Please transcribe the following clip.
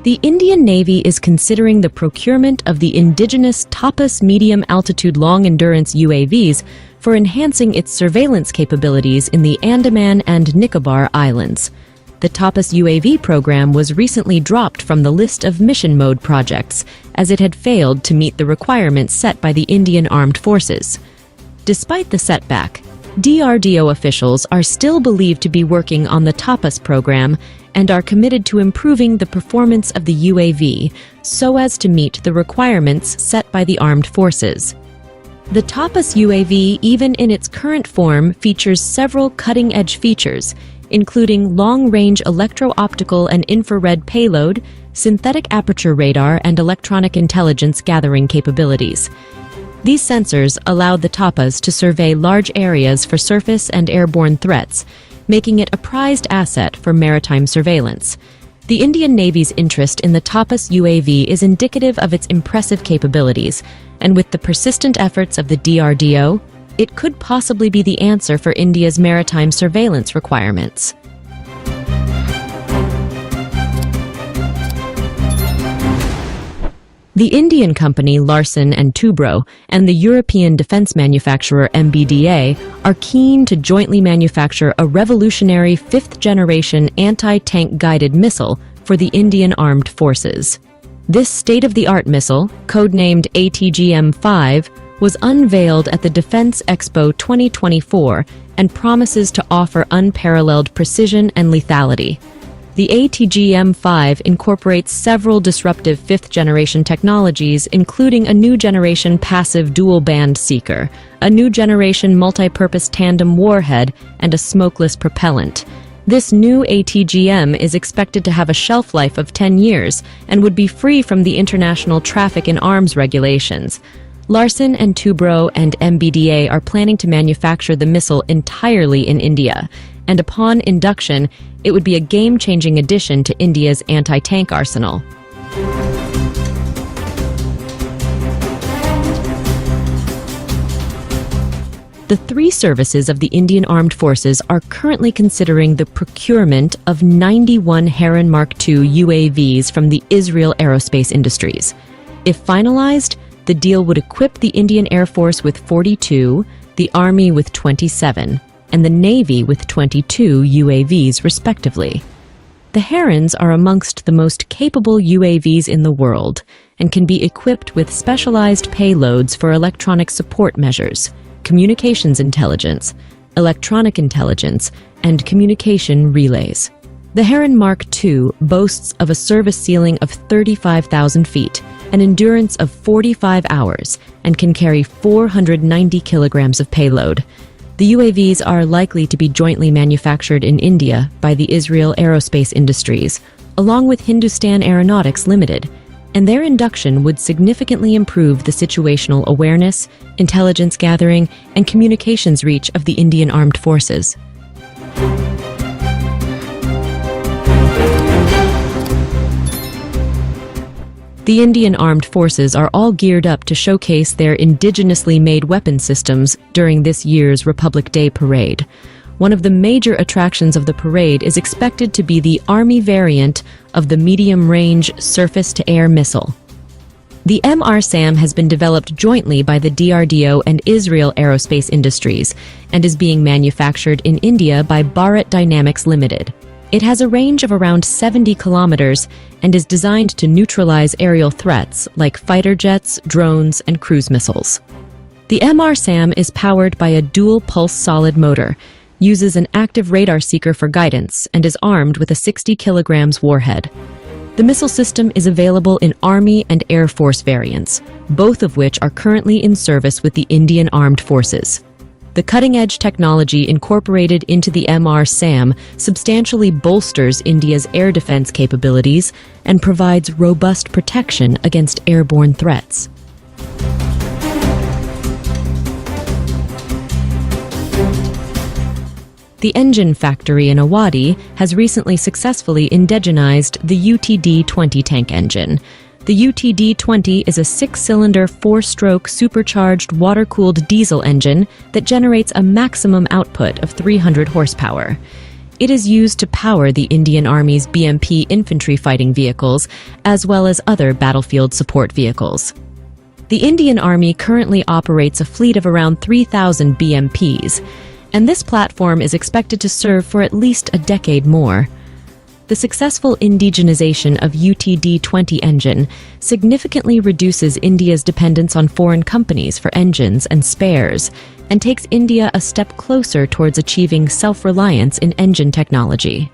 The Indian Navy is considering the procurement of the indigenous TAPAS medium-altitude long-endurance UAVs for enhancing its surveillance capabilities in the Andaman and Nicobar Islands. The TAPAS UAV program was recently dropped from the list of mission mode projects, as it had failed to meet the requirements set by the Indian Armed Forces. Despite the setback, DRDO officials are still believed to be working on the TAPAS program and are committed to improving the performance of the UAV so as to meet the requirements set by the armed forces. The TAPAS UAV, even in its current form, features several cutting-edge features, including long-range electro-optical and infrared payload, synthetic aperture radar, and electronic intelligence gathering capabilities. These sensors allow the TAPAS to survey large areas for surface and airborne threats, making it a prized asset for maritime surveillance. The Indian Navy's interest in the TAPAS UAV is indicative of its impressive capabilities, and with the persistent efforts of the DRDO, it could possibly be the answer for India's maritime surveillance requirements. The Indian company Larsen & Toubro and the European defense manufacturer MBDA are keen to jointly manufacture a revolutionary fifth-generation anti-tank guided missile for the Indian Armed Forces. This state-of-the-art missile, codenamed ATGM-5, was unveiled at the Defense Expo 2024 and promises to offer unparalleled precision and lethality. The ATGM-5 incorporates several disruptive fifth-generation technologies, including a new-generation passive dual-band seeker, a new-generation multi-purpose tandem warhead, and a smokeless propellant. This new ATGM is expected to have a shelf life of 10 years and would be free from the international traffic in arms regulations. Larsen & Toubro and MBDA are planning to manufacture the missile entirely in India, and upon induction, it would be a game-changing addition to India's anti-tank arsenal. The three services of the Indian Armed Forces are currently considering the procurement of 91 Heron Mark II UAVs from the Israel Aerospace Industries. If finalized, the deal would equip the Indian Air Force with 42, the Army with 27, and the Navy with 22 UAVs, respectively. The Herons are amongst the most capable UAVs in the world and can be equipped with specialized payloads for electronic support measures, communications intelligence, electronic intelligence, and communication relays. The Heron Mark II boasts of a service ceiling of 35,000 feet, an endurance of 45 hours, and can carry 490 kilograms of payload. The UAVs are likely to be jointly manufactured in India by the Israel Aerospace Industries, along with Hindustan Aeronautics Limited, and their induction would significantly improve the situational awareness, intelligence gathering, and communications reach of the Indian Armed Forces. The Indian Armed Forces are all geared up to showcase their indigenously made weapon systems during this year's Republic Day parade. One of the major attractions of the parade is expected to be the Army variant of the medium-range surface-to-air missile. The MRSAM has been developed jointly by the DRDO and Israel Aerospace Industries and is being manufactured in India by Bharat Dynamics Limited. It has a range of around 70 kilometers and is designed to neutralize aerial threats like fighter jets, drones, and cruise missiles. The MRSAM is powered by a dual-pulse solid motor, uses an active radar seeker for guidance, and is armed with a 60 kilograms warhead. The missile system is available in Army and Air Force variants, both of which are currently in service with the Indian Armed Forces. The cutting-edge technology incorporated into the MRSAM substantially bolsters India's air defense capabilities and provides robust protection against airborne threats. The engine factory in Awadhi has recently successfully indigenized the UTD-20 tank engine. The UTD-20 is a 6-cylinder, 4-stroke, supercharged, water-cooled diesel engine that generates a maximum output of 300 horsepower. It is used to power the Indian Army's BMP infantry fighting vehicles, as well as other battlefield support vehicles. The Indian Army currently operates a fleet of around 3,000 BMPs, and this platform is expected to serve for at least a decade more. The successful indigenization of UTD-20 engine significantly reduces India's dependence on foreign companies for engines and spares, and takes India a step closer towards achieving self-reliance in engine technology.